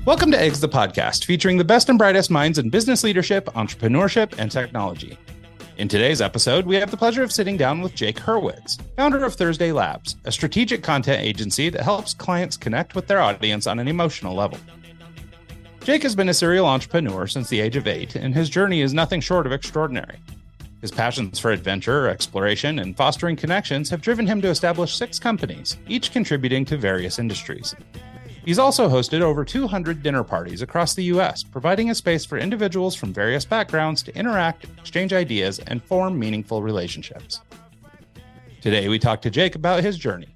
Welcome to Eggs, the podcast, featuring the best and brightest minds in business leadership, entrepreneurship, and technology. In today's episode, we have the pleasure of sitting down with Jake Hurwitz, founder of Thursday Labs, a strategic content agency that helps clients connect with their audience on an emotional level. Jake has been a serial entrepreneur since the age of 8, and his journey is nothing short of extraordinary. His passions for adventure, exploration, and fostering connections have driven him to establish 6 companies, each contributing to various industries. He's also hosted over 200 dinner parties across the U.S., providing a space for individuals from various backgrounds to interact, exchange ideas, and form meaningful relationships. Today, we talk to Jake about his journey,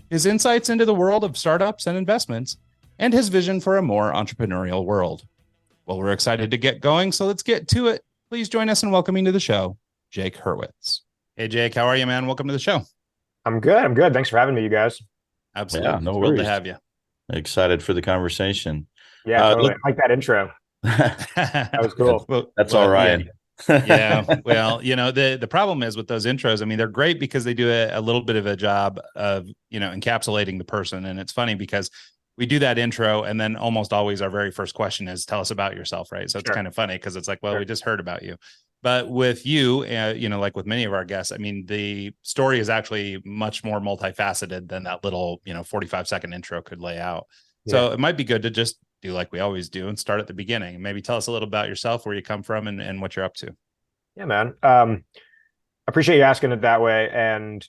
his insights into the world of startups and investments, and his vision for a more entrepreneurial world. Well, we're excited to get going, so let's get to it. Please join us in welcoming to the show, Jake Hurwitz. Hey, Jake, how are you, man? Welcome to the show. I'm good. Thanks for having me, you guys. Absolutely. Yeah, no Thrilled worries. to have you. Excited for the conversation. Yeah, totally. I like that intro. That was cool. That's all right. Yeah. Well, the problem is with those intros, I mean, they're great because they do a little bit of a job of, encapsulating the person. And it's funny because we do that intro and then almost always our very first question is tell us about yourself. Right. So it's kind of funny because it's like, well, we just heard about you. But with you, like with many of our guests, I mean, the story is actually much more multifaceted than that little, 45-second intro could lay out. So it might be good to just do like we always do and start at the beginning. Maybe tell us a little about yourself, where you come from and what you're up to. Yeah, man. I appreciate you asking it that way. And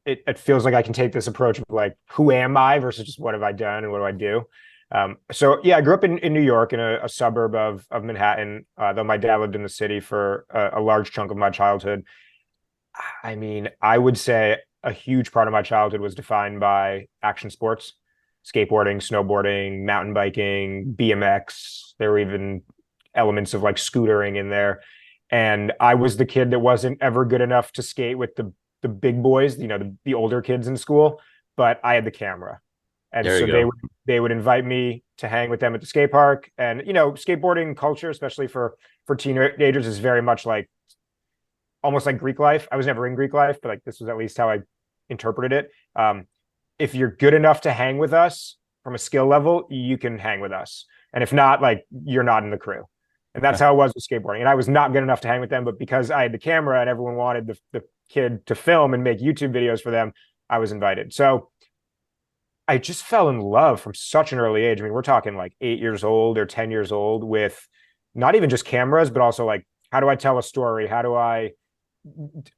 it feels like I can take this approach of like, who am I versus just what have I done and what do I do? I grew up in New York in a suburb of Manhattan, though my dad lived in the city for a large chunk of my childhood. I mean, I would say a huge part of my childhood was defined by action sports, skateboarding, snowboarding, mountain biking, BMX. There were even elements of like scootering in there. And I was the kid that wasn't ever good enough to skate with the big boys, the older kids in school, but I had the camera. And so they would invite me to hang with them at the skate park. And, skateboarding culture, especially for teenagers, is very much like almost like Greek life. I was never in Greek life, but like this was at least how I interpreted it. If you're good enough to hang with us from a skill level, you can hang with us. And if not, like you're not in the crew. And that's how it was with skateboarding. And I was not good enough to hang with them, but because I had the camera and everyone wanted the kid to film and make YouTube videos for them, I was invited. So I just fell in love from such an early age. I mean, we're talking like 8 years old or 10 years old with not even just cameras, but also like, how do I tell a story? How do I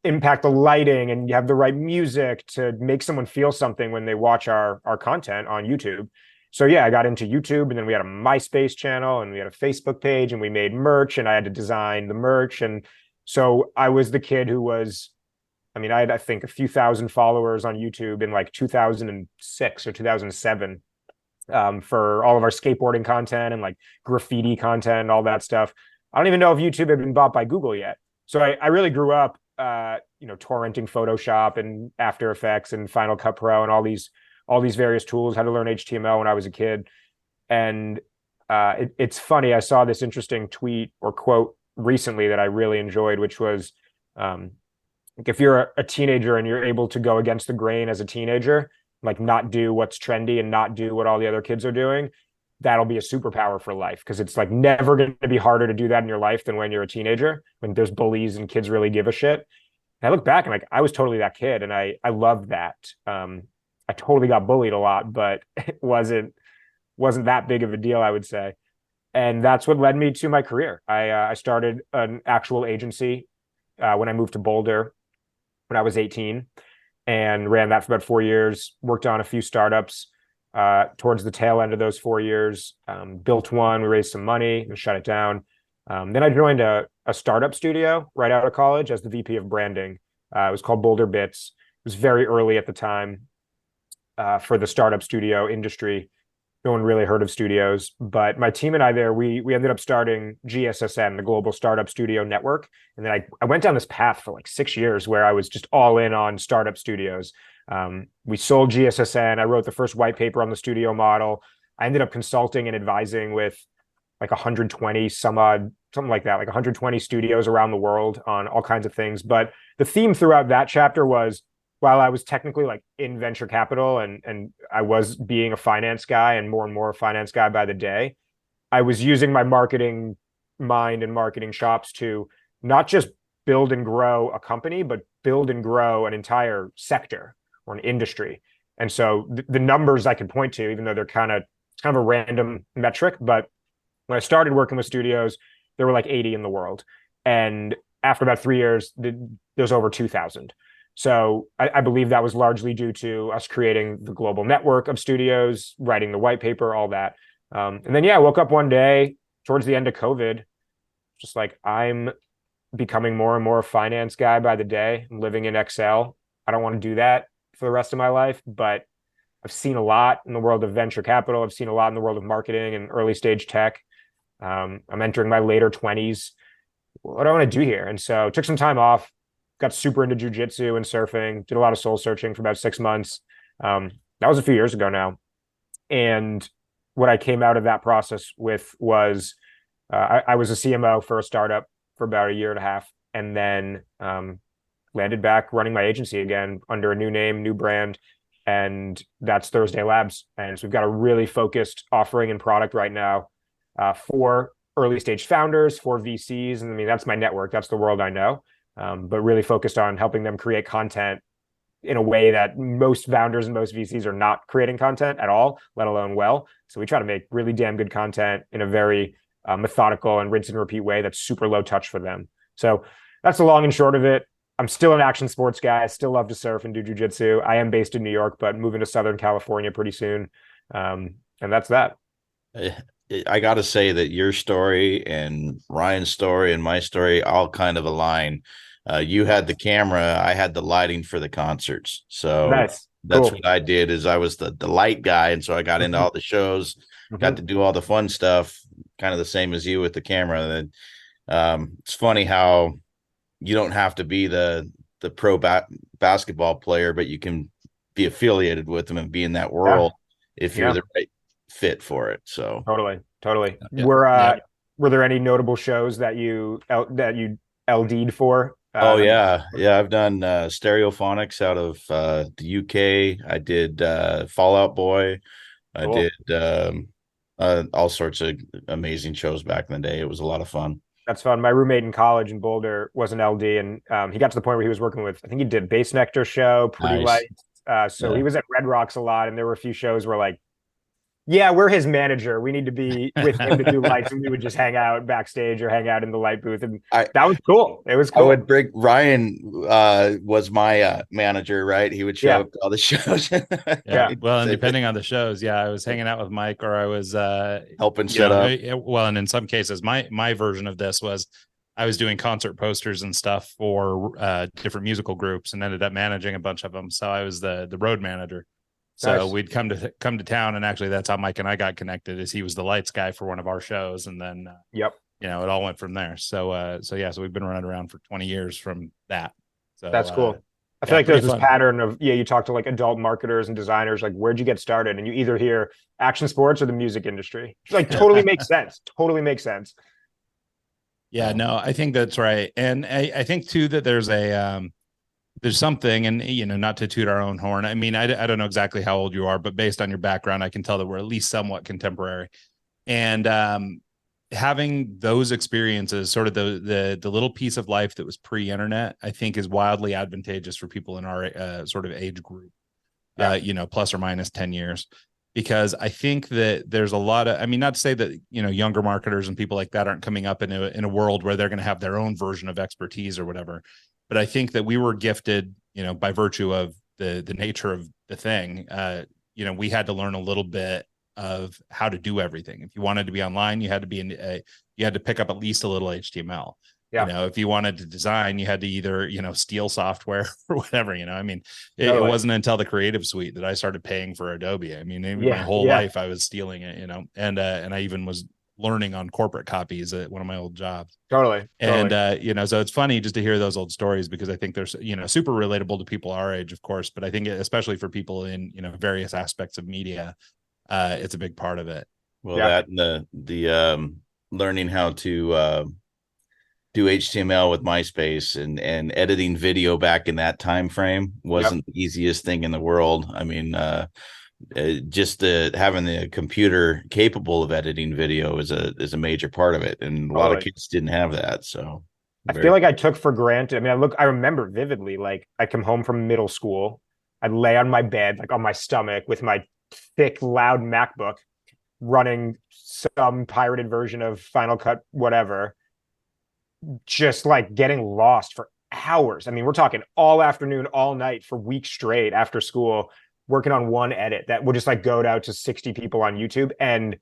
impact the lighting and have the right music to make someone feel something when they watch our content on YouTube? So yeah, I got into YouTube, and then we had a MySpace channel and we had a Facebook page, and we made merch, and I had to design the merch. And so I was the kid who was, I had, I think, a few thousand followers on YouTube in like 2006 or 2007 for all of our skateboarding content and like graffiti content and all that stuff. I don't even know if YouTube had been bought by Google yet. So I really grew up, torrenting Photoshop and After Effects and Final Cut Pro and all these various tools, how to learn HTML when I was a kid. And it's funny, I saw this interesting tweet or quote recently that I really enjoyed, which was, if you're a teenager and you're able to go against the grain as a teenager, like not do what's trendy and not do what all the other kids are doing, that'll be a superpower for life. Because it's like never going to be harder to do that in your life than when you're a teenager, when there's bullies and kids really give a shit. And I look back and like, I was totally that kid, and I loved that. I totally got bullied a lot, but it wasn't that big of a deal, I would say. And that's what led me to my career. I started an actual agency when I moved to Boulder when I was 18, and ran that for about 4 years, worked on a few startups towards the tail end of those 4 years, built one, we raised some money and shut it down. Then I joined a startup studio right out of college as the VP of branding. It was called Boulder Bits. It was very early at the time for the startup studio industry. No one really heard of studios, but my team and I there, we ended up starting GSSN, the Global Startup Studio Network. And then I went down this path for like 6 years where I was just all in on startup studios. We sold GSSN. I wrote the first white paper on the studio model. I ended up consulting and advising with like 120 some odd, something like that, like 120 studios around the world on all kinds of things. But the theme throughout that chapter was while I was technically like in venture capital and I was being a finance guy and more a finance guy by the day, I was using my marketing mind and marketing chops to not just build and grow a company, but build and grow an entire sector or an industry. And so the numbers I could point to, even though they're kind of a random metric, but when I started working with studios, there were like 80 in the world. And after about 3 years, there's over 2,000. So I believe that was largely due to us creating the global network of studios, writing the white paper, all that. And then, I woke up one day towards the end of COVID, just like, I'm becoming more and more a finance guy by the day. I'm living in Excel. I don't want to do that for the rest of my life, but I've seen a lot in the world of venture capital. I've seen a lot in the world of marketing and early stage tech. I'm entering my later 20s. What do I want to do here? And so took some time off, got super into jujitsu and surfing, did a lot of soul searching for about 6 months. That was a few years ago now. And what I came out of that process with was I was a CMO for a startup for about a year and a half, and then landed back running my agency again under a new name, new brand. And that's Thursday Labs. And so we've got a really focused offering and product right now for early stage founders, for VCs. And I mean, that's my network. That's the world I know. But really focused on helping them create content in a way that most founders and most VCs are not creating content at all, let alone well. So we try to make really damn good content in a very methodical and rinse and repeat way that's super low touch for them. So that's the long and short of it. I'm still an action sports guy. I still love to surf and do jujitsu. I am based in New York, but moving to Southern California pretty soon. And that's that. I got to say that your story and Ryan's story and my story all kind of align. You had the camera, I had the lighting for the concerts. So nice. That's cool. what I did. Is I was the light guy, and so I got into all the shows, got to do all the fun stuff, kind of the same as you with the camera. And it's funny how you don't have to be the pro basketball player, but you can be affiliated with them and be in that world if you're the right fit for it. So totally. Yeah. Were there any notable shows that you LD'd for? I've done Stereophonics out of the UK. I did Fall Out Boy. I did all sorts of amazing shows back in the day. It was a lot of fun. That's fun. My roommate in college in Boulder was an LD, and he got to the point where he was working with, I think he did Bass Nectar show, Pretty Lights. So he was at Red Rocks a lot, and there were a few shows where like, we're his manager. We need to be with him to do lights, and we would just hang out backstage or hang out in the light booth, and that was cool. It was cool. I would bring Ryan was my manager, right? He would show up to all the shows. Well, and depending on the shows, I was hanging out with Mike, or I was helping set up. Well, and in some cases, my version of this was I was doing concert posters and stuff for different musical groups, and ended up managing a bunch of them. So I was the road manager. So we'd come to town, and actually that's how Mike and I got connected. Is he was the lights guy for one of our shows, and then it all went from there. So we've been running around for 20 years from that. So that's cool. I feel like there's this pattern of you talk to like adult marketers and designers, like, where'd you get started? And you either hear action sports or the music industry. Like totally makes sense. Totally makes sense. Yeah, no, I think that's right. And I think too that there's something, and not to toot our own horn. I mean, I don't know exactly how old you are, but based on your background, I can tell that we're at least somewhat contemporary. And having those experiences, sort of the little piece of life that was pre-internet, I think is wildly advantageous for people in our sort of age group, plus or minus 10 years. Because I think that there's a lot of, I mean, not to say that, younger marketers and people like that aren't coming up in a world where they're going to have their own version of expertise or whatever. But I think that we were gifted, by virtue of the nature of the thing. We had to learn a little bit of how to do everything. If you wanted to be online, you had to be you had to pick up at least a little HTML. If you wanted to design, you had to either, steal software or whatever, I mean, it wasn't until the Creative Suite that I started paying for Adobe. I mean, my whole life I was stealing it, and I even was learning on corporate copies at one of my old jobs. Totally. And, so it's funny just to hear those old stories, because I think there's, super relatable to people our age, of course, but I think especially for people in, various aspects of media, it's a big part of it. Well, that and the learning how to do HTML with MySpace, and editing video back in that time frame wasn't the easiest thing in the world. I mean, just having the computer capable of editing video is a major part of it, and a lot of kids didn't have that. So I feel like I took for granted. I mean, I remember vividly, like I come home from middle school, I'd lay on my bed, like on my stomach with my thick, loud MacBook running some pirated version of Final Cut, whatever, just like getting lost for hours. I mean, we're talking all afternoon, all night for weeks straight after school, working on one edit that would just like go out to 60 people on YouTube. And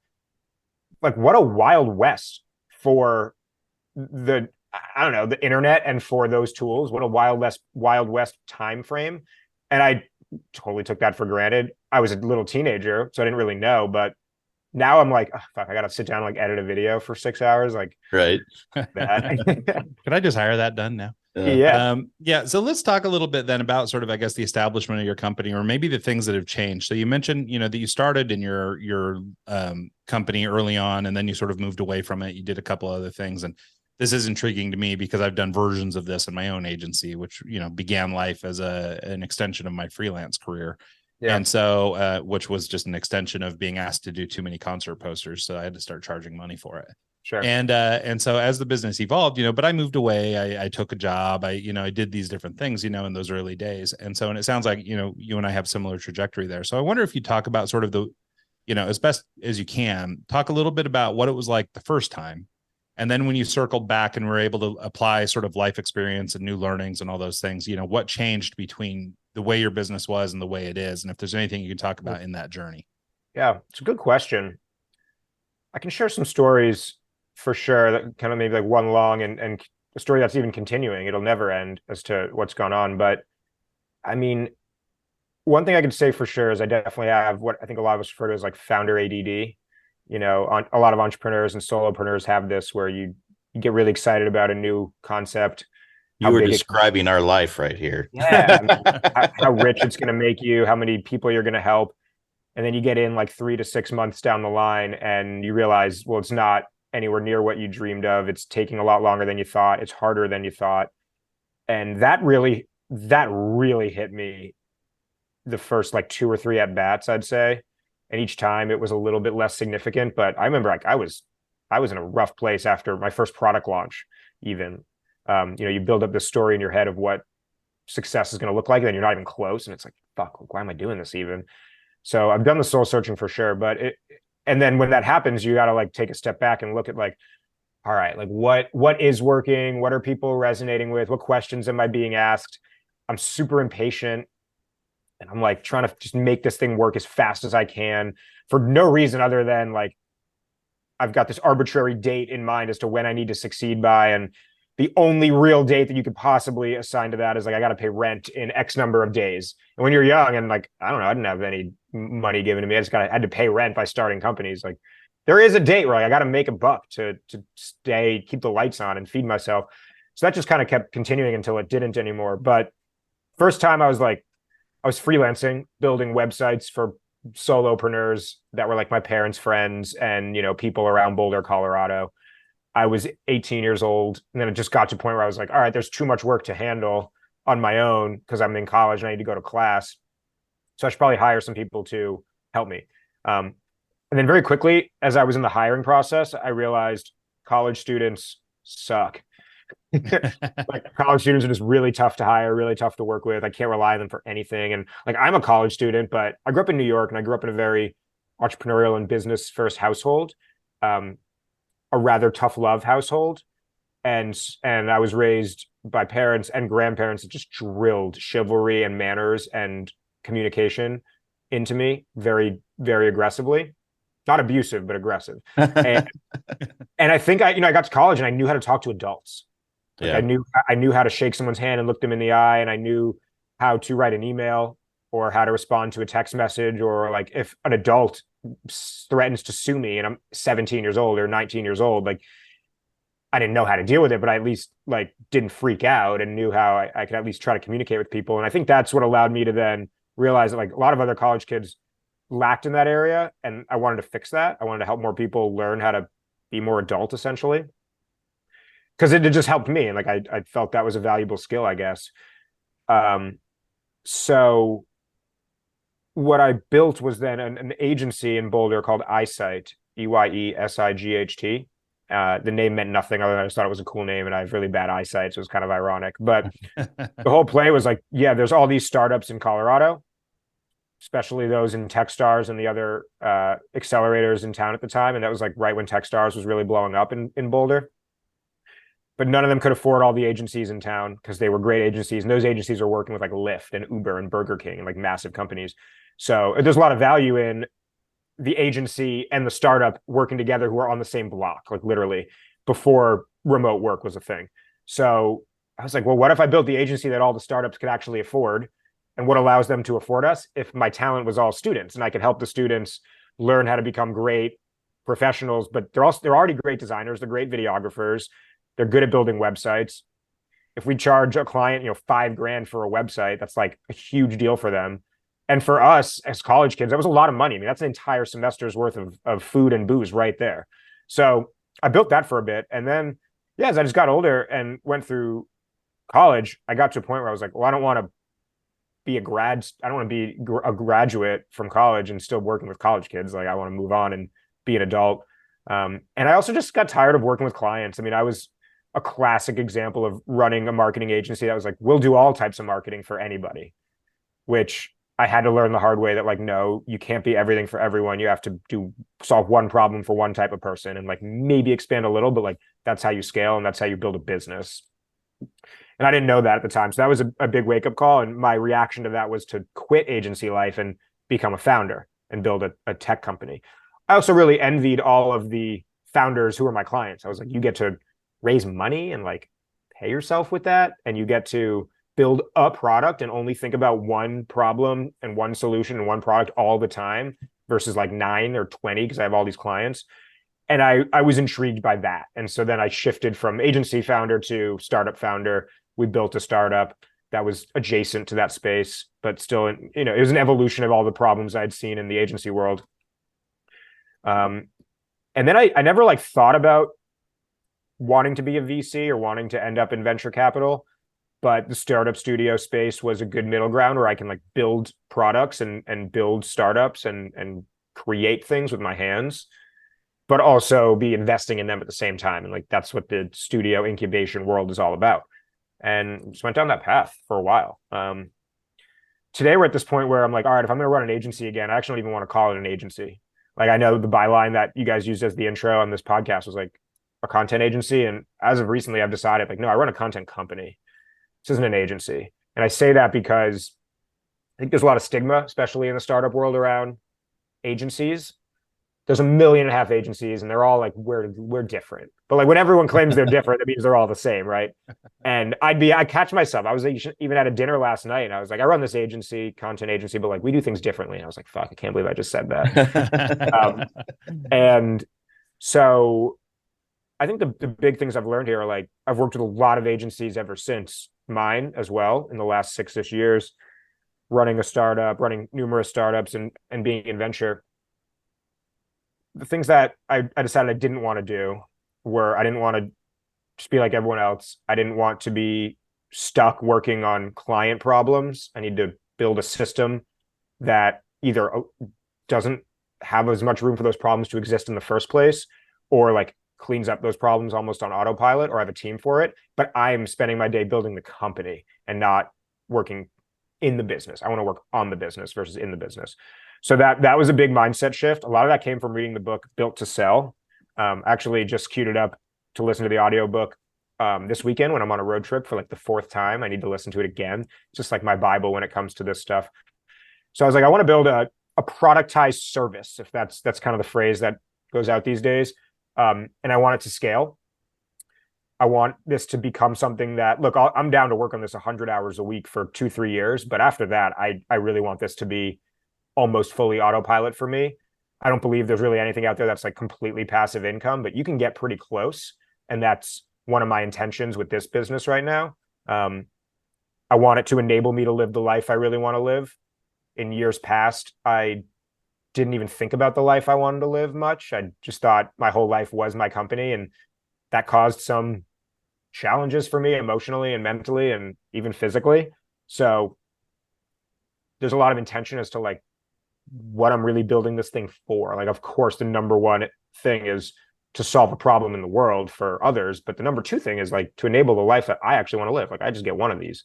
like, what a wild west for the internet and for those tools. What a wild west time frame. And I totally took that for granted. I was a little teenager, so I didn't really know, but now I'm like, oh, fuck, I gotta sit down and like edit a video for 6 hours. Like, right. Could I just hire that done now? Yeah. So let's talk a little bit then about sort of, I guess, the establishment of your company, or maybe the things that have changed. So you mentioned, that you started in your company early on, and then you sort of moved away from it. You did a couple other things, and this is intriguing to me because I've done versions of this in my own agency, which, began life as an extension of my freelance career. Yeah. And so, which was just an extension of being asked to do too many concert posters. So I had to start charging money for it. Sure. And so as the business evolved, but I moved away, I took a job, I did these different things, in those early days. And so, and it sounds like, you and I have similar trajectory there. So I wonder if you talk about sort of the, as best as you can, talk a little bit about what it was like the first time. And then when you circled back and were able to apply sort of life experience and new learnings and all those things, what changed between the way your business was and the way it is? And if there's anything you can talk about in that journey. Yeah, it's a good question. I can share some stories for sure, that kind of maybe like one long and a story that's even continuing. It'll never end as to what's gone on. But I mean, one thing I can say for sure is I definitely have what I think a lot of us refer to as like founder ADD. A lot of entrepreneurs and solopreneurs have this, where you get really excited about a new concept. You were describing our life right here. Yeah. How rich it's going to make you, how many people you're going to help. And then you get in like 3 to 6 months down the line and you realize, well, it's not anywhere near what you dreamed of. It's taking a lot longer than you thought. It's harder than you thought. And that really hit me the first like 2 or 3 at bats, I'd say. And each time it was a little bit less significant, but I remember like I was in a rough place after my first product launch, even. You build up this story in your head of what success is going to look like, and then you're not even close. And it's like, fuck, why am I doing this even? So I've done the soul searching for sure. And then when that happens, you got to like take a step back and look at like, all right, like what is working? What are people resonating with? What questions am I being asked? I'm super impatient. And I'm like trying to just make this thing work as fast as I can for no reason other than like, I've got this arbitrary date in mind as to when I need to succeed by. And the only real date that you could possibly assign to that is like, I got to pay rent in X number of days. And when you're young and like, I don't know, I didn't have any money given to me. I had to pay rent by starting companies. Like there is a date where like, I got to make a buck to keep the lights on and feed myself. So that just kind of kept continuing until it didn't anymore. But first time I was freelancing, building websites for solopreneurs that were like my parents' friends and, people around Boulder, Colorado. I was 18 years old. And then it just got to a point where I was like, all right, there's too much work to handle on my own because I'm in college and I need to go to class. So I should probably hire some people to help me. And then very quickly, as I was in the hiring process, I realized college students suck. Like college students are just really tough to hire, really tough to work with. I can't rely on them for anything. And like, I'm a college student, but I grew up in New York and I grew up in a very entrepreneurial and business first household, a rather tough love household. And I was raised by parents and grandparents that just drilled chivalry and manners and communication into me very, very aggressively. Not abusive, but aggressive. And I think I got to college and I knew how to talk to adults. Like yeah. I knew how to shake someone's hand and look them in the eye, and I knew how to write an email or how to respond to a text message, or like if an adult threatens to sue me and I'm 17 years old or 19 years old, like I didn't know how to deal with it, but I at least like didn't freak out and knew how I could at least try to communicate with people. And I think that's what allowed me to then realize that like a lot of other college kids lacked in that area. And I wanted to fix that. I wanted to help more people learn how to be more adult, essentially. because it just helped me. And like, I felt that was a valuable skill, I guess. So what I built was then an agency in Boulder called Eyesight, EYESIGHT. The name meant nothing other than I just thought it was a cool name, and I have really bad eyesight, so it was kind of ironic. But the whole play was like, yeah, there's all these startups in Colorado, especially those in Techstars and the other accelerators in town at the time. And that was like right when Techstars was really blowing up in Boulder. But none of them could afford all the agencies in town because they were great agencies. And those agencies are working with like Lyft and Uber and Burger King and like massive companies. So there's a lot of value in the agency and the startup working together who are on the same block, like literally before remote work was a thing. So I was like, well, what if I built the agency that all the startups could actually afford? And what allows them to afford us if my talent was all students and I could help the students learn how to become great professionals, but they're already great designers. They're great videographers. They're good at building websites. If we charge a client, $5,000 for a website, that's like a huge deal for them. And for us as college kids, that was a lot of money. I mean, that's an entire semester's worth of food and booze right there. So I built that for a bit. And then, yeah, as I just got older and went through college, I got to a point where I was like, well, I don't want to be a graduate from college and still working with college kids. Like I want to move on and be an adult. And I also just got tired of working with clients. I mean, I was a classic example of running a marketing agency that was like, we'll do all types of marketing for anybody, which I had to learn the hard way that like, no, you can't be everything for everyone. You have to solve one problem for one type of person and like maybe expand a little, but like that's how you scale and that's how you build a business. And I didn't know that at the time. So that was a big wake up call. And my reaction to that was to quit agency life and become a founder and build a tech company. I also really envied all of the founders who were my clients. I was like, you get to raise money and like pay yourself with that. And you get to build a product and only think about one problem and one solution and one product all the time versus like 9 or 20 because I have all these clients. And I was intrigued by that. And so then I shifted from agency founder to startup founder. We built a startup that was adjacent to that space, but still, it was an evolution of all the problems I'd seen in the agency world. And then I never like thought about wanting to be a VC or wanting to end up in venture capital, but the startup studio space was a good middle ground where I can like build products and build startups and create things with my hands, but also be investing in them at the same time. And like, that's what the studio incubation world is all about. And just went down that path for a while. Today we're at this point where I'm like, all right, if I'm going to run an agency again, I actually don't even want to call it an agency. Like I know the byline that you guys used as the intro on this podcast was like a content agency. And as of recently, I've decided like, no, I run a content company. This isn't an agency. And I say that because I think there's a lot of stigma, especially in the startup world around agencies. There's 1.5 million agencies and they're all like, we're different. But like when everyone claims they're different, that means they're all the same, right? And I catch myself. I was even at a dinner last night and I was like, I run this agency, content agency, but like we do things differently. And I was like, fuck, I can't believe I just said that. And so I think the big things I've learned here are like, I've worked with a lot of agencies ever since mine as well in the last 6-ish years, running a startup, running numerous startups and being in venture. The things that I decided I didn't want to do were I didn't want to just be like everyone else. I didn't want to be stuck working on client problems. I need to build a system that either doesn't have as much room for those problems to exist in the first place or like cleans up those problems almost on autopilot or I have a team for it. But I'm spending my day building the company and not working in the business. I want to work on the business versus in the business. So that was a big mindset shift. A lot of that came from reading the book Built to Sell. Actually just queued it up to listen to the audiobook this weekend when I'm on a road trip for like the 4th time. I need to listen to it again. It's just like my Bible when it comes to this stuff. So I was like, I want to build a productized service, if that's kind of the phrase that goes out these days. And I want it to scale. I want this to become something that, look, I'm down to work on this 100 hours a week for 2-3 years. But after that, I really want this to be almost fully autopilot for me. I don't believe there's really anything out there that's like completely passive income, but you can get pretty close. And that's one of my intentions with this business right now. I want it to enable me to live the life I really want to live. In years past, I didn't even think about the life I wanted to live much. I just thought my whole life was my company. And that caused some challenges for me emotionally and mentally and even physically. So there's a lot of intention as to like what I'm really building this thing for. Like, of course, the number one thing is to solve a problem in the world for others. But the number two thing is like to enable the life that I actually want to live. Like, I just get one of these.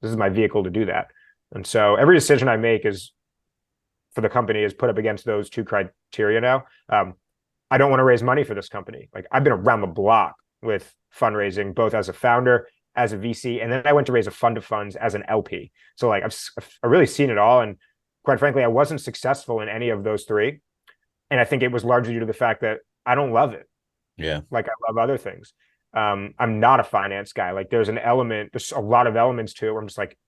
This is my vehicle to do that. And so every decision I make is for the company is put up against those two criteria now. I don't want to raise money for this company. Like, I've been around the block with fundraising, both as a founder, as a VC, and then I went to raise a fund of funds as an LP. So like I've really seen it all. And quite frankly, I wasn't successful in any of those three. And I think it was largely due to the fact that I don't love it. Yeah. Like I love other things. I'm not a finance guy. Like there's a lot of elements to it where I'm just like,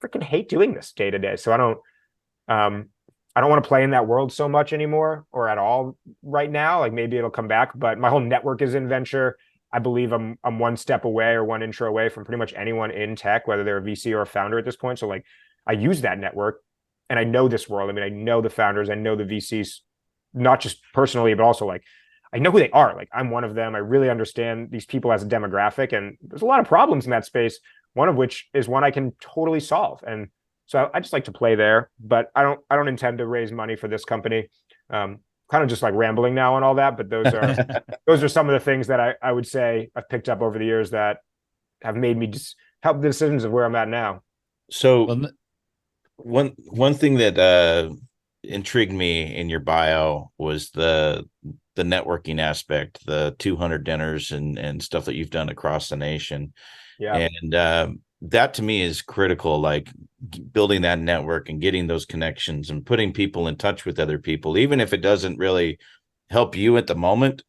freaking hate doing this day to day. So I don't want to play in that world so much anymore or at all right now. Like maybe it'll come back, but my whole network is in venture. I believe I'm one step away or one intro away from pretty much anyone in tech, whether they're a VC or a founder at this point. So like I use that network and I know this world. I mean, I know the founders, I know the VCs, not just personally, but also like I know who they are. Like I'm one of them. I really understand these people as a demographic, and there's a lot of problems in that space. One of which is one I can totally solve. And so I just like to play there, but I don't intend to raise money for this company. Kind of just like rambling now on all that, but those are some of the things that I would say I've picked up over the years that have made me just help the decisions of where I'm at now. So one thing that intrigued me in your bio was the networking aspect, the 200 dinners and stuff that you've done across the nation. Yeah. And that to me is critical, like building that network and getting those connections and putting people in touch with other people, even if it doesn't really help you at the moment,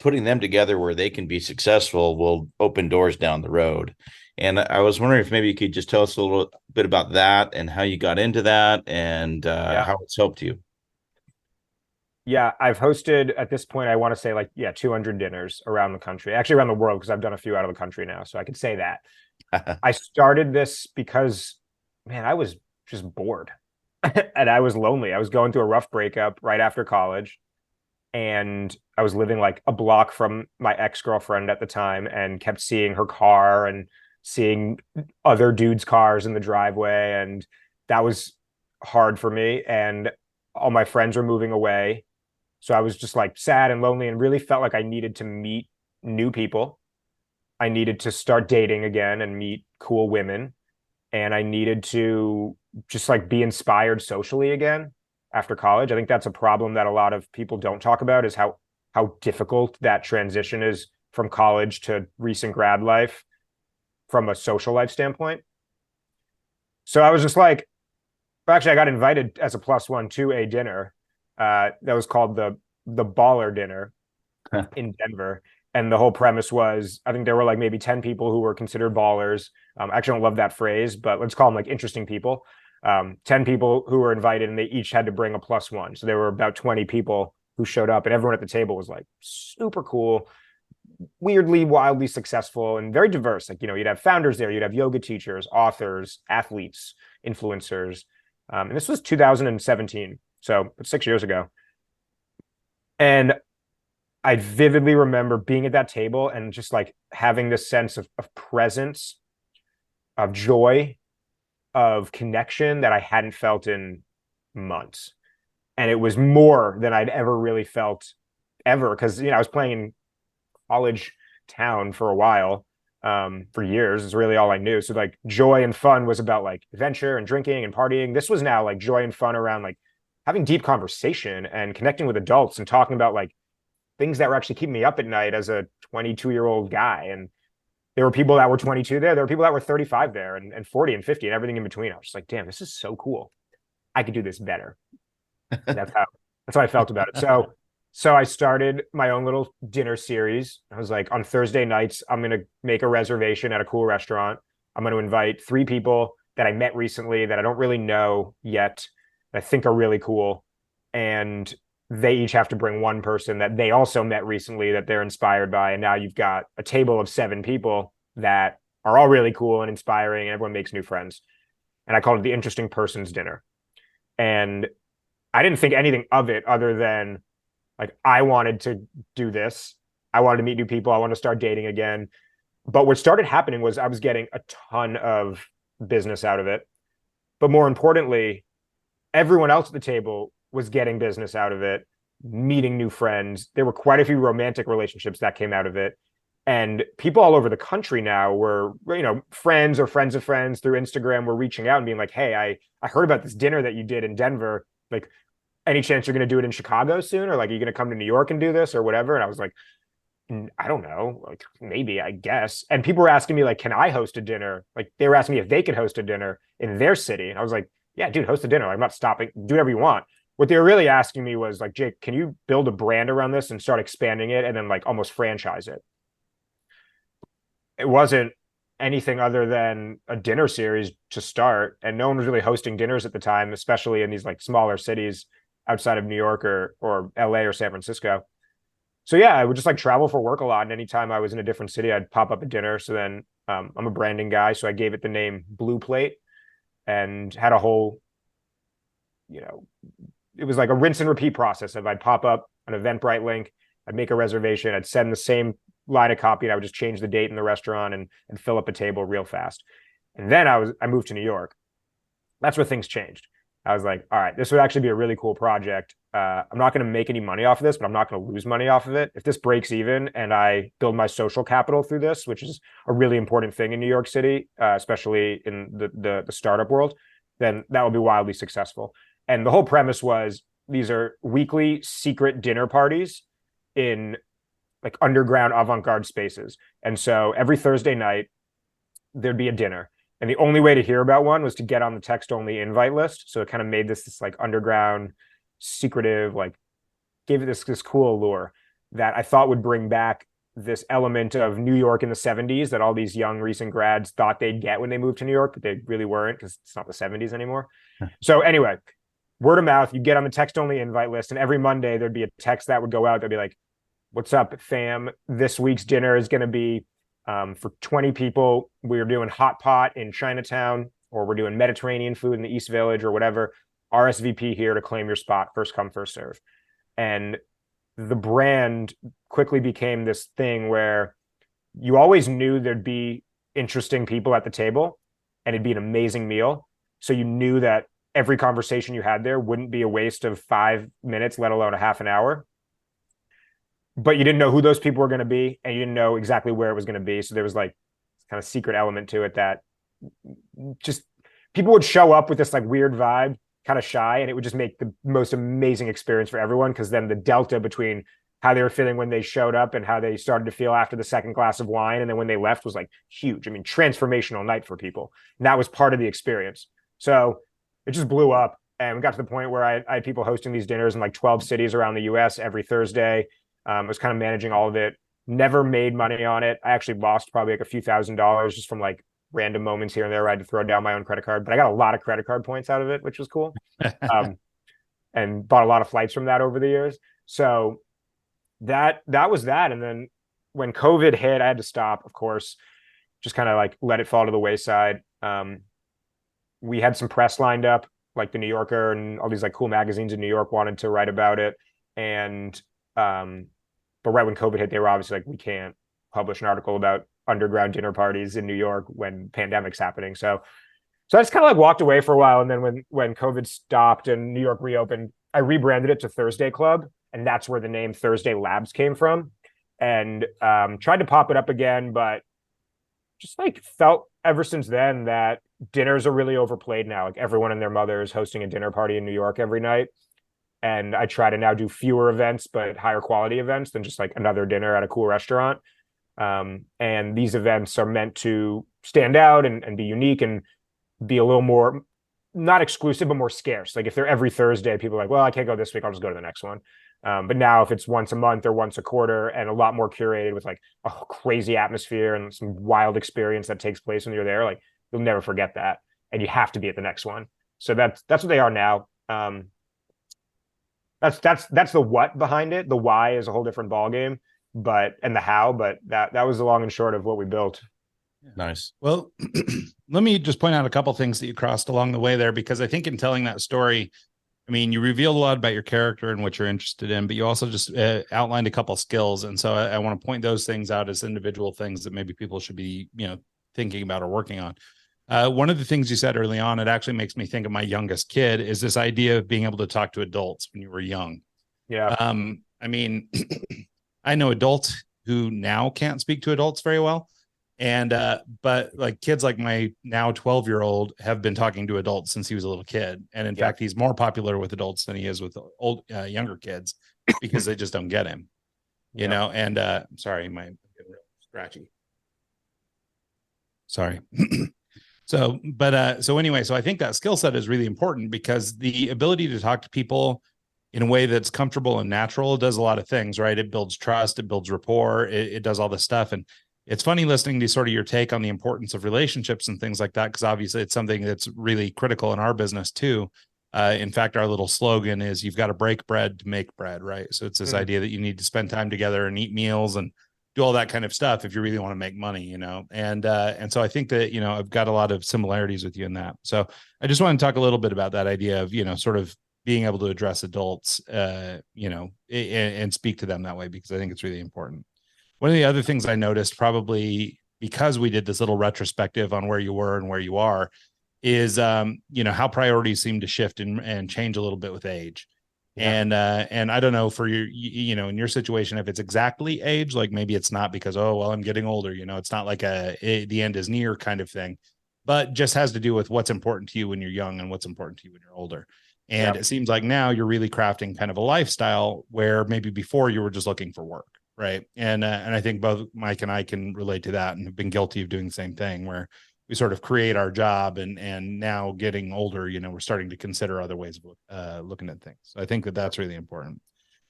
putting them together where they can be successful will open doors down the road. And I was wondering if maybe you could just tell us a little bit about that and how you got into that and how it's helped you. Yeah, I've hosted at this point, I want to say 200 dinners around the country, actually around the world, because I've done a few out of the country now. So I could say that. I started this because, man, I was just bored and I was lonely. I was going through a rough breakup right after college. And I was living like a block from my ex-girlfriend at the time and kept seeing her car and seeing other dudes' cars in the driveway. And that was hard for me. And all my friends were moving away. So I was just like sad and lonely and really felt like I needed to meet new people. I needed to start dating again and meet cool women. And I needed to just like be inspired socially again after college. I think that's a problem that a lot of people don't talk about, is how difficult that transition is from college to recent grad life from a social life standpoint. So I was just like, actually, I got invited as a +1 to a dinner that was called the Baller Dinner in Denver. And the whole premise was, I think there were like maybe 10 people who were considered ballers. I actually don't love that phrase, but let's call them like interesting people. 10 people who were invited, and they each had to bring a +1. So there were about 20 people who showed up, and everyone at the table was like super cool, weirdly, wildly successful, and very diverse. Like, you'd have founders there, you'd have yoga teachers, authors, athletes, influencers. And this was 2017. So it's 6 years ago. And I vividly remember being at that table and just like having this sense of presence, of joy, of connection that I hadn't felt in months. And it was more than I'd ever really felt ever. Because, I was playing in college town for a while, for years. It's really all I knew. So like joy and fun was about like adventure and drinking and partying. This was now like joy and fun around like having deep conversation and connecting with adults and talking about like things that were actually keeping me up at night as a 22-year-old guy. And there were people that were 22 there. There were people that were 35 there and 40 and 50 and everything in between. I was just like, damn, this is so cool. I could do this better. That's how I felt about it. So I started my own little dinner series. I was like, on Thursday nights, I'm going to make a reservation at a cool restaurant. I'm going to invite 3 people that I met recently that I don't really know yet, that I think are really cool. And they each have to bring one person that they also met recently that they're inspired by. And now you've got a table of 7 people that are all really cool and inspiring, and everyone makes new friends. And I called it the Interesting Persons Dinner. And I didn't think anything of it other than like, I wanted to do this. I wanted to meet new people. I wanted to start dating again. But what started happening was I was getting a ton of business out of it. But more importantly, everyone else at the table was getting business out of it, meeting new friends. There were quite a few romantic relationships that came out of it. And people all over the country now were, friends or friends of friends through Instagram were reaching out and being like, hey, I heard about this dinner that you did in Denver. Like, any chance you're going to do it in Chicago soon? Or like, are you going to come to New York and do this or whatever? And I was like, I don't know, like maybe, I guess. And people were asking me like, can I host a dinner? Like they were asking me if they could host a dinner in their city. And I was like, yeah, dude, host a dinner. Like, I'm not stopping. Do whatever you want. What they were really asking me was like, Jake, can you build a brand around this and start expanding it and then like almost franchise it? It wasn't anything other than a dinner series to start. And no one was really hosting dinners at the time, especially in these like smaller cities outside of New York or LA or San Francisco. So yeah, I would just like travel for work a lot. And anytime I was in a different city, I'd pop up a dinner. So then I'm a branding guy. So I gave it the name Blue Plate and had a whole, it was like a rinse and repeat process of I'd pop up an Eventbrite link, I'd make a reservation, I'd send the same line of copy, and I would just change the date in the restaurant and fill up a table real fast. And then I moved to New York. That's where things changed. I was like, all right, this would actually be a really cool project. I'm not going to make any money off of this, but I'm not going to lose money off of it. If this breaks even and I build my social capital through this, which is a really important thing in New York City, especially in the startup world, then that will be wildly successful. And the whole premise was these are weekly secret dinner parties in like underground avant-garde spaces. And so every Thursday night, there'd be a dinner. And the only way to hear about one was to get on the text-only invite list. So it kind of made this like underground, secretive, like gave it this cool allure that I thought would bring back this element of New York in the 70s that all these young recent grads thought they'd get when they moved to New York, but they really weren't because it's not the 70s anymore. So anyway, word of mouth, you get on the text-only invite list, and every Monday there'd be a text that would go out that'd be like, what's up, fam? This week's dinner is going to be for 20 people. We're doing hot pot in Chinatown, or we're doing Mediterranean food in the East Village or whatever. RSVP here to claim your spot. First come, first serve. And the brand quickly became this thing where you always knew there'd be interesting people at the table and it'd be an amazing meal. So you knew that every conversation you had there wouldn't be a waste of 5 minutes, let alone a half an hour. But you didn't know who those people were going to be, and you didn't know exactly where it was going to be. So there was like kind of secret element to it that just people would show up with this like weird vibe, kind of shy, and it would just make the most amazing experience for everyone. Because then the delta between how they were feeling when they showed up and how they started to feel after the second glass of wine, and then when they left was like huge. I mean, transformational night for people. And that was part of the experience. So it just blew up, and we got to the point where I had people hosting these dinners in like 12 cities around the US every Thursday. I was kind of managing all of it, never made money on it. I actually lost probably like a few $1,000s just from like random moments here and there where I had to throw down my own credit card, but I got a lot of credit card points out of it, which was cool. And bought a lot of flights from that over the years. So that was that. And then when COVID hit, I had to stop, of course, just kind of like let it fall to the wayside. We had some press lined up, like the New Yorker and all these like cool magazines in New York wanted to write about it. And but right when COVID hit, they were obviously like, we can't publish an article about underground dinner parties in New York when pandemic's happening. So I just kind of like walked away for a while. And then when COVID stopped and New York reopened, I rebranded it to Thursday Club. And that's where the name Thursday Labs came from. And tried to pop it up again, but just like felt ever since then that dinners are really overplayed now. Like everyone and their mother is hosting a dinner party in New York every night. And I try to now do fewer events, but higher quality events than just like another dinner at a cool restaurant. And these events are meant to stand out and be unique and be a little more, not exclusive, but more scarce. Like if they're every Thursday, people are like, well, I can't go this week, I'll just go to the next one. But now if it's once a month or once a quarter and a lot more curated with like a crazy atmosphere and some wild experience that takes place when you're there, like you'll never forget that. And you have to be at the next one. So that's what they are now. That's the what behind it. The why is a whole different ballgame, and the how, but that was the long and short of what we built. Nice. Well, let me just point out a couple things that you crossed along the way there, because I think in telling that story, I mean, you revealed a lot about your character and what you're interested in, but you also just outlined a couple of skills. And so I want to point those things out as individual things that maybe people should be, thinking about or working on. One of the things you said early on, it actually makes me think of my youngest kid, is this idea of being able to talk to adults when you were young. Yeah. I mean, I know adults who now can't speak to adults very well. And, but like kids like my now 12-year-old have been talking to adults since he was a little kid. And in fact, he's more popular with adults than he is with younger kids because they just don't get him, you know? And, sorry, my getting real scratchy. Sorry. So anyway, so I think that skill set is really important because the ability to talk to people in a way that's comfortable and natural does a lot of things, right? It builds trust, it builds rapport, it does all this stuff. And it's funny listening to sort of your take on the importance of relationships and things like that, because obviously it's something that's really critical in our business too. In fact, our little slogan is you've got to break bread to make bread, right? So it's this idea that you need to spend time together and eat meals and do all that kind of stuff if you really want to make money, and so I think that, I've got a lot of similarities with you in that. So I just want to talk a little bit about that idea of, sort of being able to address adults, and speak to them that way, because I think it's really important. One of the other things I noticed, probably because we did this little retrospective on where you were and where you are, is, how priorities seem to shift and change a little bit with age. Yeah. And I don't know for your, in your situation, if it's exactly age, like maybe it's not because, oh, well, I'm getting older, it's not like the end is near kind of thing, but just has to do with what's important to you when you're young and what's important to you when you're older. And it seems like now you're really crafting kind of a lifestyle where maybe before you were just looking for work. Right. And I think both Mike and I can relate to that and have been guilty of doing the same thing, where we sort of create our job and now getting older, we're starting to consider other ways of looking at things. So I think that that's really important. And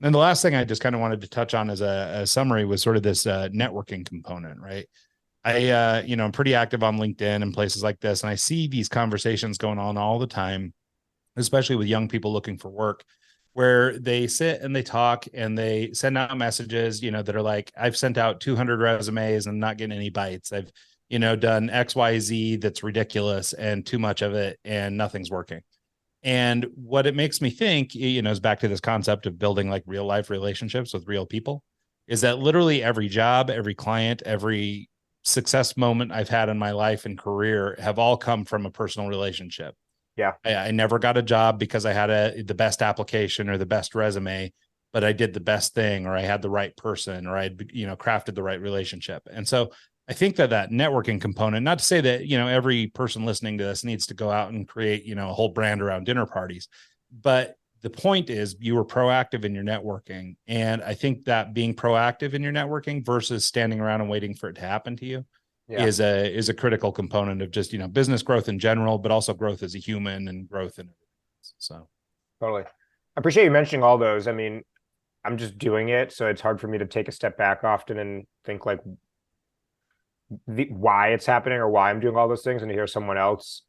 then the last thing I just kind of wanted to touch on as a summary was sort of this networking component, right? I'm pretty active on LinkedIn and places like this, and I see these conversations going on all the time, especially with young people looking for work, where they sit and they talk and they send out messages, that are like, I've sent out 200 resumes and not getting any bites. I've, done XYZ that's ridiculous and too much of it and nothing's working. And what it makes me think, is back to this concept of building like real life relationships with real people, is that literally every job, every client, every success moment I've had in my life and career have all come from a personal relationship. Yeah. I never got a job because I had the best application or the best resume, but I did the best thing, or I had the right person, or I'd, crafted the right relationship. And so I think that networking component, not to say that, every person listening to this needs to go out and create, a whole brand around dinner parties, but the point is you were proactive in your networking. And I think that being proactive in your networking versus standing around and waiting for it to happen to you is a critical component of just, business growth in general, but also growth as a human and growth in everything. So totally. I appreciate you mentioning all those. I mean, I'm just doing it, so it's hard for me to take a step back often and think like why it's happening or why I'm doing all those things, and to hear someone else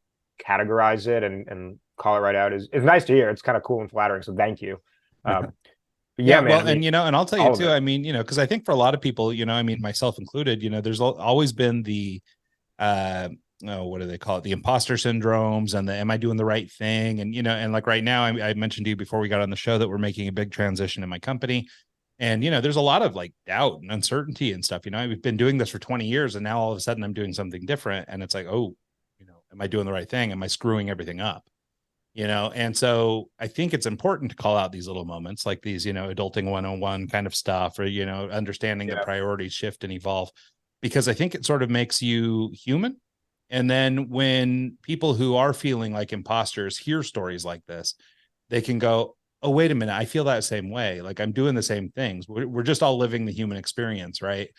categorize it and call it right out is nice to hear. It's kind of cool and flattering. So thank you. Man. Well, and and I'll tell you too, I mean, because I think for a lot of people, I mean, myself included, there's always been the what do they call it? The imposter syndromes and the, am I doing the right thing? And, and like right now, I mentioned to you before we got on the show that we're making a big transition in my company. And, there's a lot of like doubt and uncertainty and stuff, we've been doing this for 20 years and now all of a sudden I'm doing something different. And it's like, oh, am I doing the right thing? Am I screwing everything up? And so I think it's important to call out these little moments like these, adulting 101 kind of stuff, or, understanding that priorities shift and evolve, because I think it sort of makes you human. And then when people who are feeling like imposters hear stories like this, they can go, oh, wait a minute, I feel that same way. Like I'm doing the same things. We're just all living the human experience. Right.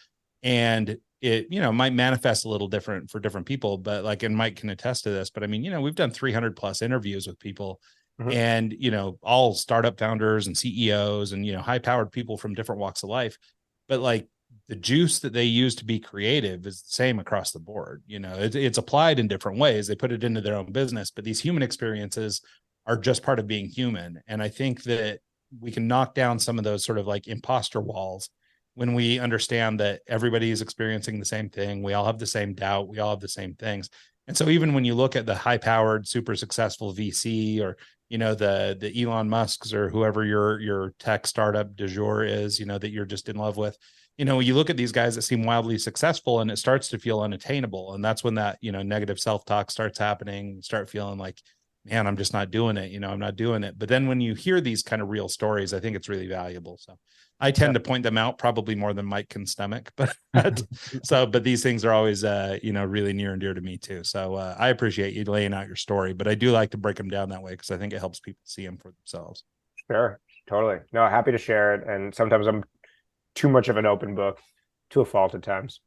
And it, might manifest a little different for different people, but like, and Mike can attest to this, but I mean, we've done 300 plus interviews with people and, all startup founders and CEOs and, high powered people from different walks of life. But like the juice that they use to be creative is the same across the board. It's applied in different ways. They put it into their own business, but these human experiences are just part of being human. And I think that we can knock down some of those sort of like imposter walls when we understand that everybody is experiencing the same thing. We all have the same doubt. We all have the same things. And so even when you look at the high powered, super successful VC, or, the Elon Musks, or whoever your tech startup du jour is, that you're just in love with, you look at these guys that seem wildly successful and it starts to feel unattainable. And that's when that, negative self-talk starts happening. You start feeling like, man, I'm just not doing it. I'm not doing it. But then when you hear these kind of real stories, I think it's really valuable. So I tend to point them out probably more than Mike can stomach, but these things are always, really near and dear to me too. So I appreciate you laying out your story, but I do like to break them down that way, because I think it helps people see them for themselves. Sure. Totally. No, happy to share it. And sometimes I'm too much of an open book, to a fault at times.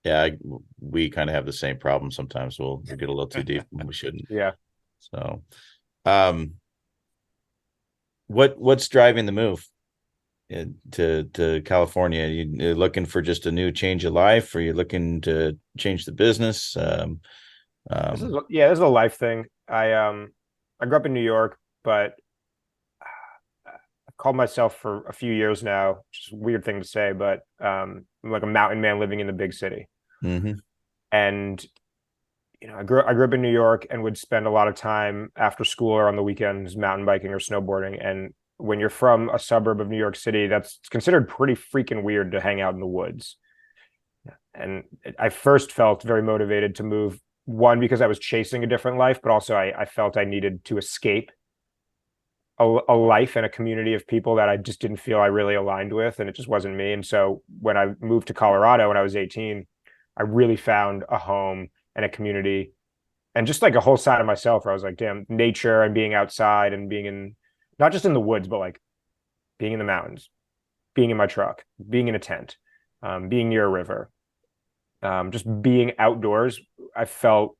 Yeah. We kind of have the same problem. Sometimes we'll get a little too deep when we shouldn't. Yeah. So, what's driving the move to California? You looking for just a new change of life, or you looking to change the business? This is a life thing. I grew up in New York, but I've called myself for a few years now, which is a weird thing to say, but I'm like a mountain man living in the big city. Mm-hmm. And I grew up in New York and would spend a lot of time after school or on the weekends mountain biking or snowboarding. And when you're from a suburb of New York City, that's considered pretty freaking weird to hang out in the woods. And I first felt very motivated to move, one, because I was chasing a different life, but also I felt I needed to escape a life and a community of people that I just didn't feel I really aligned with, and it just wasn't me. And so when I moved to Colorado when I was 18, I really found a home and a community and just like a whole side of myself where I was like, damn, nature and being outside and being in, not just in the woods, but like being in the mountains, being in my truck, being in a tent, being near a river, just being outdoors. I felt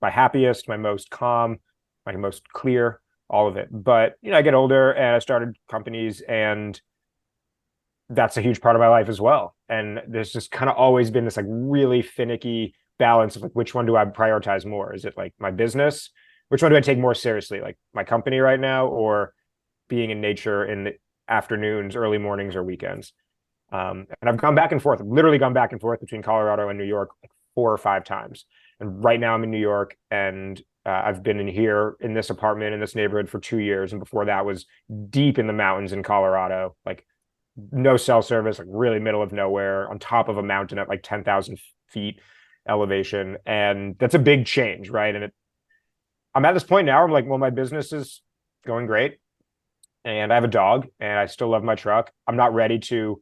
my happiest, my most calm, my most clear, all of it. But, I get older and I started companies, and that's a huge part of my life as well. And there's just kind of always been this like really finicky balance of like, which one do I prioritize more? Is it like my business? Which one do I take more seriously? Like my company right now, or being in nature in the afternoons, early mornings, or weekends? And I've gone back and forth. I've literally gone back and forth between Colorado and New York like 4 or 5 times. And right now I'm in New York, and I've been in here in this apartment in this neighborhood for 2 years. And before that was deep in the mountains in Colorado, like no cell service, like really middle of nowhere on top of a mountain at like 10,000 feet elevation. And that's a big change, right? And I'm at this point now where I'm like, well, my business is going great, and I have a dog, and I still love my truck. I'm not ready to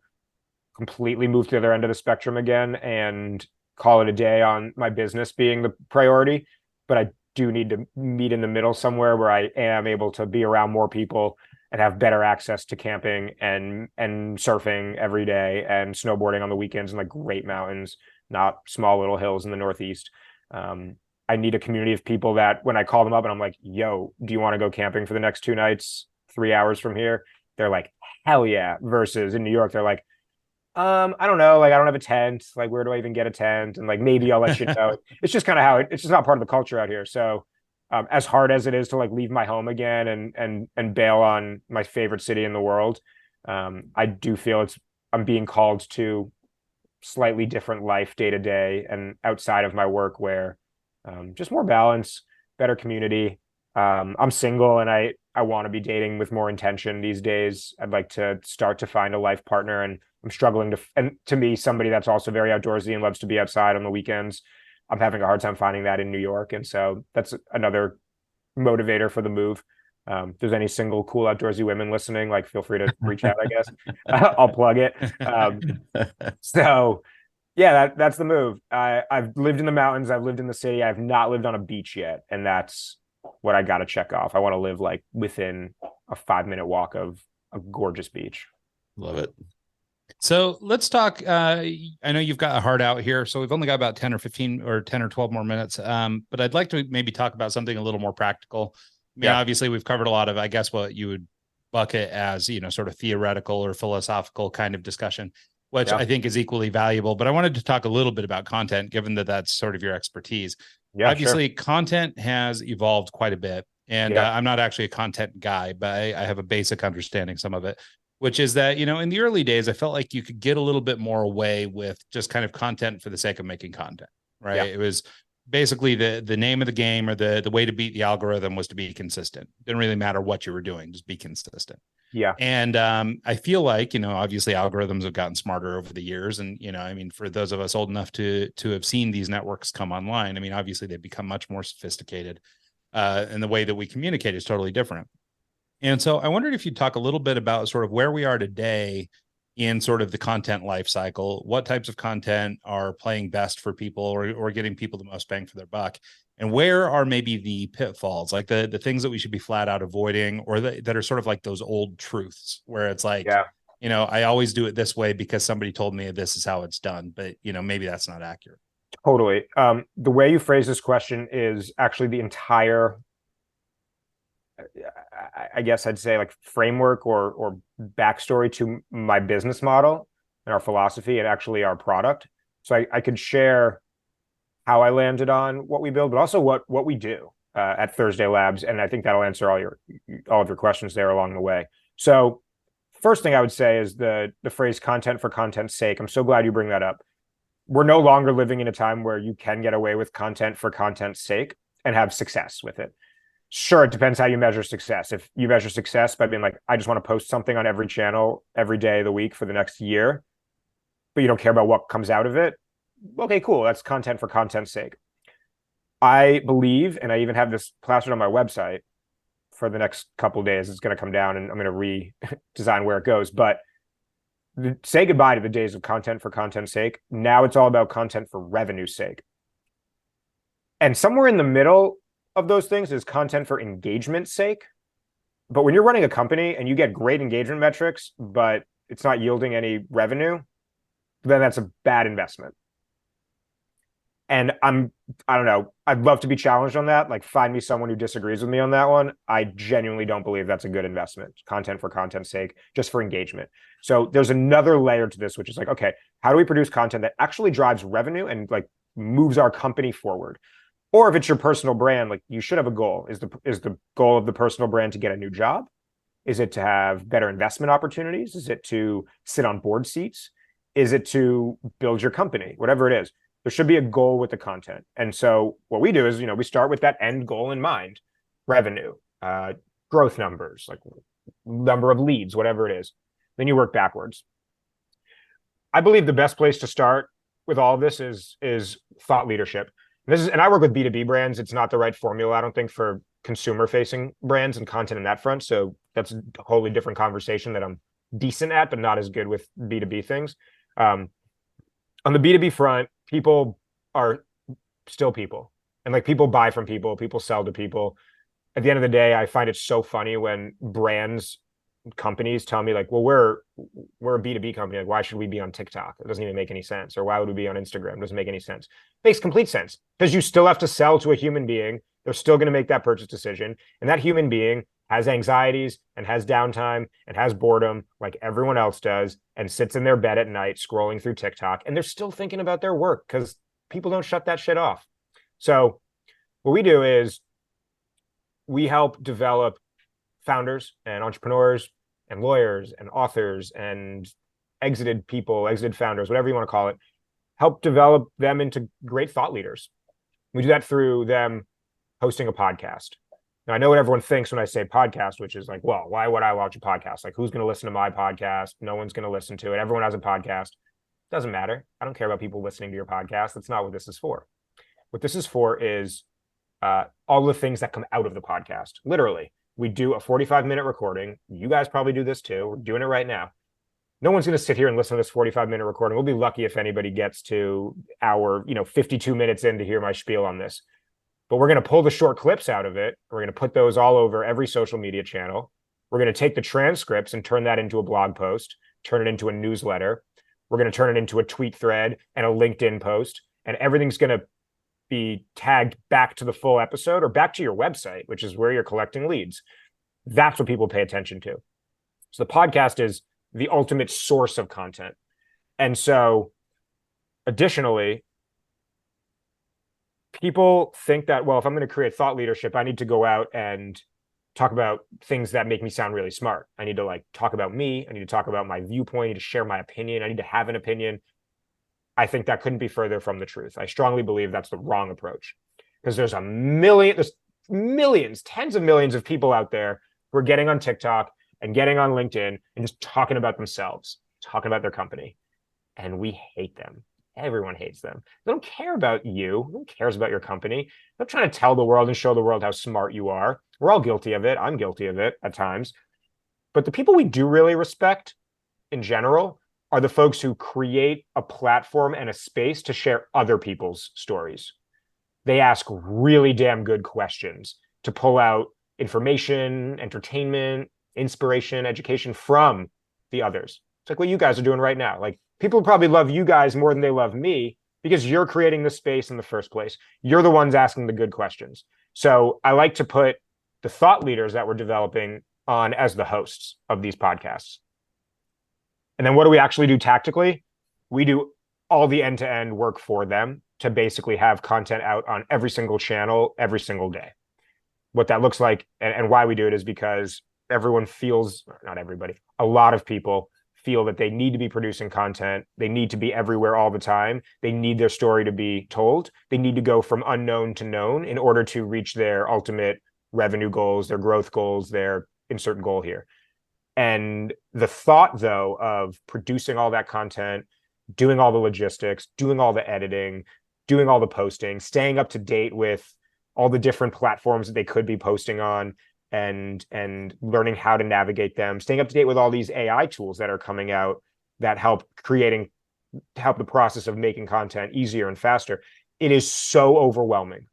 completely move to the other end of the spectrum again and call it a day on my business being the priority. But I do need to meet in the middle somewhere where I am able to be around more people and have better access to camping and surfing every day and snowboarding on the weekends in like great mountains, not small little hills in the Northeast. I need a community of people that when I call them up and I'm like, yo, do you want to go camping for the next 2 nights, 3 hours from here? They're like, hell yeah. Versus in New York, they're like, I don't know. Like, I don't have a tent. Like, where do I even get a tent? And like, maybe I'll let you know. It's just kind of how it's just not part of the culture out here. So as hard as it is to like leave my home again and bail on my favorite city in the world, I do feel I'm being called to slightly different life day to day and outside of my work, where just more balance, better community. I'm single, and I want to be dating with more intention these days. I'd like to start to find a life partner, and I'm struggling and to me, somebody that's also very outdoorsy and loves to be outside on the weekends. I'm having a hard time finding that in New York. And so that's another motivator for the move. If there's any single cool outdoorsy women listening, like feel free to reach out, I guess. I'll plug it. So yeah, that's the move. I've lived in the mountains. I've lived in the city. I've not lived on a beach yet. And that's what I got to check off. I want to live like within a 5-minute walk of a gorgeous beach. Love it. So let's talk. I know you've got a heart out here, so we've only got about 10 or 15 or 10 or 12 more minutes. But I'd like to maybe talk about something a little more practical. I mean, obviously we've covered a lot of, I guess, what you would bucket as, sort of theoretical or philosophical kind of discussion, which I think is equally valuable. But I wanted to talk a little bit about content, given that that's sort of your expertise. Yeah, obviously, content has evolved quite a bit. And I'm not actually a content guy, but I have a basic understanding some of it, which is that, in the early days, I felt like you could get a little bit more away with just kind of content for the sake of making content, right? Yeah. It was basically the name of the game, or the way to beat the algorithm was to be consistent. Didn't really matter what you were doing, just be consistent. Yeah. And I feel like, obviously algorithms have gotten smarter over the years. And, I mean, for those of us old enough to have seen these networks come online, I mean, obviously they've become much more sophisticated, and the way that we communicate is totally different. And so I wondered if you'd talk a little bit about sort of where we are today in sort of the content life cycle. What types of content are playing best for people, or getting people the most bang for their buck? And where are maybe the pitfalls, like the things that we should be flat out avoiding, or that are sort of like those old truths where it's like, I always do it this way because somebody told me this is how it's done, but maybe that's not accurate. Totally. The way you phrase this question is actually the entire, I guess I'd say, like, framework or backstory to my business model and our philosophy, and actually our product. So I could share how I landed on what we build, but also what we do at Thursday Labs, and I think that'll answer all of your questions there along the way. So first thing I would say is the phrase "content for content's sake." I'm so glad you bring that up. We're no longer living in a time where you can get away with content for content's sake and have success with it. Sure, it depends how you measure success. If you measure success by being like, I just want to post something on every channel every day of the week for the next year, but you don't care about what comes out of it, okay, cool. That's content for content's sake. I believe, and I even have this plastered on my website for the next couple of days. It's going to come down and I'm going to redesign where it goes. But say goodbye to the days of content for content's sake. Now it's all about content for revenue's sake. And somewhere in the middle of those things is content for engagement's sake. But when you're running a company and you get great engagement metrics, but it's not yielding any revenue, then that's a bad investment. And I don't know, I'd love to be challenged on that. Like, find me someone who disagrees with me on that one. I genuinely don't believe that's a good investment. Content for content's sake, just for engagement. So there's another layer to this, which is like, okay, how do we produce content that actually drives revenue and like moves our company forward? Or if it's your personal brand, like, you should have a goal. Is the goal of the personal brand to get a new job? Is it to have better investment opportunities? Is it to sit on board seats? Is it to build your company? Whatever it is, there should be a goal with the content. And so what we do is, we start with that end goal in mind: revenue, growth numbers, like number of leads, whatever it is. Then you work backwards. I believe the best place to start with all of this is thought leadership. And I work with B2B brands. It's not the right formula, I don't think, for consumer-facing brands and content in that front. So that's a wholly different conversation that I'm decent at, but not as good with B2B things. On the B2B front, people are still people. And like, people buy from people, people sell to people. At the end of the day, I find it so funny when companies tell me like, well, we're a B2B company. Like, why should we be on TikTok? It doesn't even make any sense. Or why would we be on Instagram? It doesn't make any sense. It makes complete sense, because you still have to sell to a human being. They're still going to make that purchase decision. And that human being has anxieties and has downtime and has boredom like everyone else does, and sits in their bed at night scrolling through TikTok, and they're still thinking about their work because people don't shut that shit off. So what we do is we help develop founders and entrepreneurs and lawyers and authors and exited founders, whatever you want to call it, help develop them into great thought leaders. We do that through them hosting a podcast. Now, I know what everyone thinks when I say podcast, which is like, well, why would I watch a podcast? Like, who's going to listen to my podcast? No one's going to listen to it. Everyone has a podcast. Doesn't matter. I don't care about people listening to your podcast. That's not what this is for. What this is for is all the things that come out of the podcast. Literally, we do a 45-minute recording. You guys probably do this too. We're doing it right now. No one's going to sit here and listen to this 45-minute recording. We'll be lucky if anybody gets to our 52 minutes in to hear my spiel on this. But we're going to pull the short clips out of it. We're going to put those all over every social media channel. We're going to take the transcripts and turn that into a blog post, turn it into a newsletter. We're going to turn it into a tweet thread and a LinkedIn post. And everything's going to be tagged back to the full episode or back to your website, which is where you're collecting leads. That's what people pay attention to. So the podcast is the ultimate source of content. And so additionally, people think that, well, if I'm going to create thought leadership, I need to go out and talk about things that make me sound really smart. I need to talk about me. I need to talk about my viewpoint. I need to share my opinion. I need to have an opinion. I think that couldn't be further from the truth. I strongly believe that's the wrong approach, because there's millions, tens of millions of people out there who are getting on TikTok and getting on LinkedIn and just talking about themselves, talking about their company. And we hate them. Everyone hates them. They don't care about you. No one cares about your company. They're trying to tell the world and show the world how smart you are. We're all guilty of it. I'm guilty of it at times. But the people we do really respect in general are the folks who create a platform and a space to share other people's stories. They ask really damn good questions to pull out information, entertainment, inspiration, education from the others. It's like what you guys are doing right now. Like, people probably love you guys more than they love me because you're creating the space in the first place. You're the ones asking the good questions. So I like to put the thought leaders that we're developing on as the hosts of these podcasts. And then what do we actually do tactically? We do all the end-to-end work for them to basically have content out on every single channel every single day. What that looks like and why we do it is because everyone feels, not everybody, a lot of people feel that they need to be producing content. They need to be everywhere all the time. They need their story to be told. They need to go from unknown to known in order to reach their ultimate revenue goals, their growth goals, their insert goal here. And the thought, though, of producing all that content, doing all the logistics, doing all the editing, doing all the posting, staying up to date with all the different platforms that they could be posting on, and learning how to navigate them, staying up to date with all these AI tools that are coming out that help the process of making content easier and faster. It is so overwhelming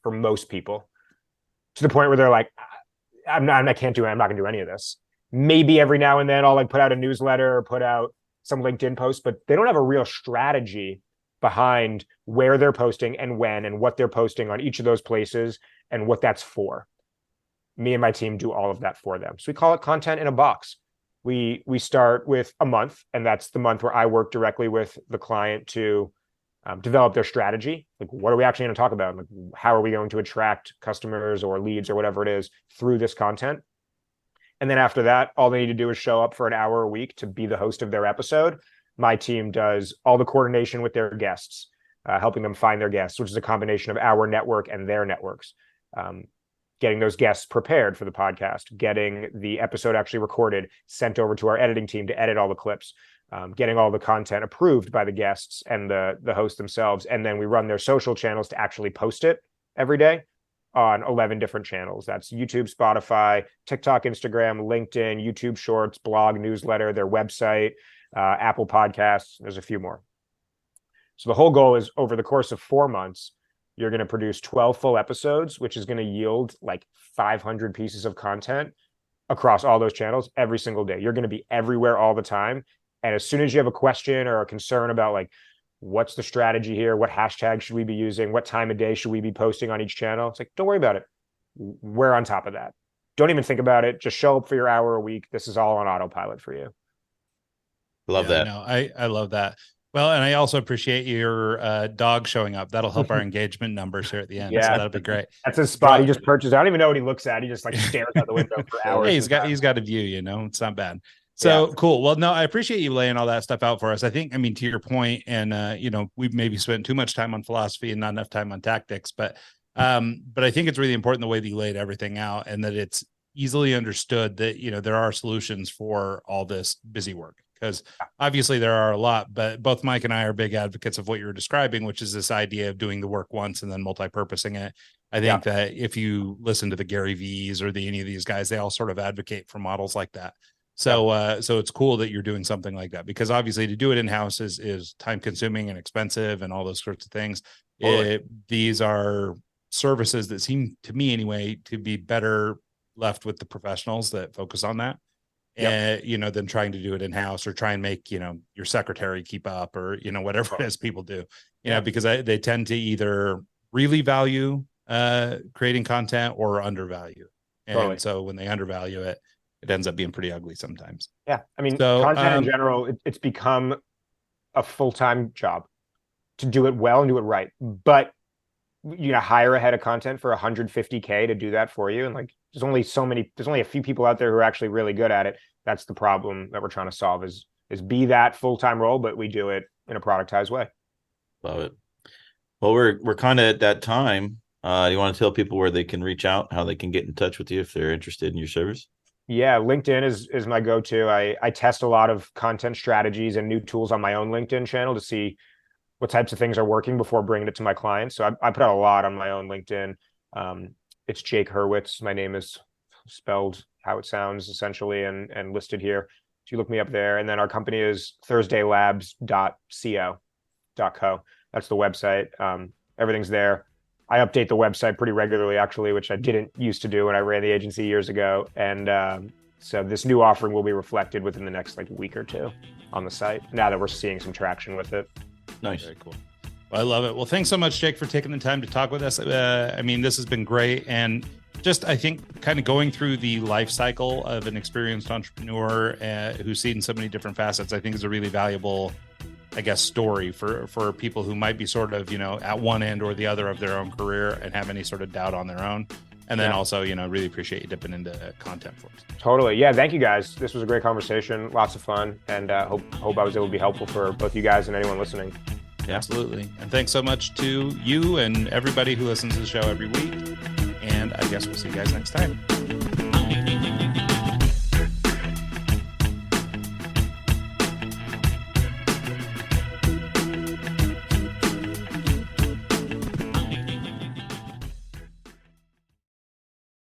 for most people, to the point where they're like, I can't do it. I'm not going to do any of this. Maybe every now and then I'll like put out a newsletter or put out some LinkedIn posts, but they don't have a real strategy behind where they're posting and when and what they're posting on each of those places and what that's for. Me and my team do all of that for them. So we call it content in a box. We start with a month, and that's the month where I work directly with the client to develop their strategy. Like, what are we actually going to talk about? Like, how are we going to attract customers or leads or whatever it is through this content? And then after that, all they need to do is show up for an hour a week to be the host of their episode. My team does all the coordination with their guests, helping them find their guests, which is a combination of our network and their networks. Getting those guests prepared for the podcast, getting the episode actually recorded, sent over to our editing team to edit all the clips, getting all the content approved by the guests and the hosts themselves. And then we run their social channels to actually post it every day on 11 different channels. That's YouTube, Spotify, TikTok, Instagram, LinkedIn, YouTube Shorts, blog, newsletter, their website, Apple Podcasts. There's a few more. So the whole goal is, over the course of 4 months, you're going to produce 12 full episodes, which is going to yield like 500 pieces of content across all those channels every single day. You're going to be everywhere all the time. And as soon as you have a question or a concern about like, what's the strategy here? What hashtag should we be using? What time of day should we be posting on each channel? It's like, don't worry about it. We're on top of that. Don't even think about it. Just show up for your hour a week. This is all on autopilot for you. Love that. No, I love that. Well, and I also appreciate your dog showing up. That'll help our engagement numbers here at the end. Yeah, so that'll be great. That's his spot. He just purchased. I don't even know what he looks at. He just like stares out the window for hours. Hey, he's got a view, it's not bad. So cool. Well, no, I appreciate you laying all that stuff out for us. I think, to your point, and we've maybe spent too much time on philosophy and not enough time on tactics, but I think it's really important the way that you laid everything out, and that it's easily understood that, there are solutions for all this busy work. Because obviously there are a lot, but both Mike and I are big advocates of what you were describing, which is this idea of doing the work once and then multi-purposing it. I think that if you listen to the Gary V's or any of these guys, they all sort of advocate for models like that. So, so it's cool that you're doing something like that, because obviously to do it in-house is time consuming and expensive and all those sorts of things. These are services that seem to me anyway to be better left with the professionals that focus on that. Than trying to do it in-house or try and make, your secretary keep up or, whatever it is people do, because they tend to either really value creating content or undervalue. And so when they undervalue it, it ends up being pretty ugly sometimes. Yeah. I mean, content in general, it's become a full-time job to do it well and do it right. But hire a head of content for $150K to do that for you. And like, there's only a few people out there who are actually really good at it. That's the problem that we're trying to solve is be that full-time role, but we do it in a productized way. Love it. Well, we're kind of at that time. You want to tell people where they can reach out, how they can get in touch with you if they're interested in your service? Yeah, LinkedIn is my go-to. I test a lot of content strategies and new tools on my own LinkedIn channel to see what types of things are working before bringing it to my clients. So I put out a lot on my own LinkedIn. It's Jake Hurwitz. My name is spelled how it sounds essentially and listed here. So you look me up there. And then our company is thursdaylabs.co. That's the website. Everything's there. I update the website pretty regularly, actually, which I didn't used to do when I ran the agency years ago. And so this new offering will be reflected within the next week or two on the site, now that we're seeing some traction with it. Nice. Very cool. Well, I love it. Well, thanks so much, Jake, for taking the time to talk with us. I mean, this has been great. And just, I think, kind of going through the life cycle of an experienced entrepreneur who's seen so many different facets, I think is a really valuable, I guess, story for people who might be sort of, at one end or the other of their own career and have any sort of doubt on their own. And then also, really appreciate you dipping into content for us. Totally. Yeah. Thank you, guys. This was a great conversation. Lots of fun. And hope I was able to be helpful for both you guys and anyone listening. Yeah. Absolutely. And thanks so much to you and everybody who listens to the show every week. And I guess we'll see you guys next time.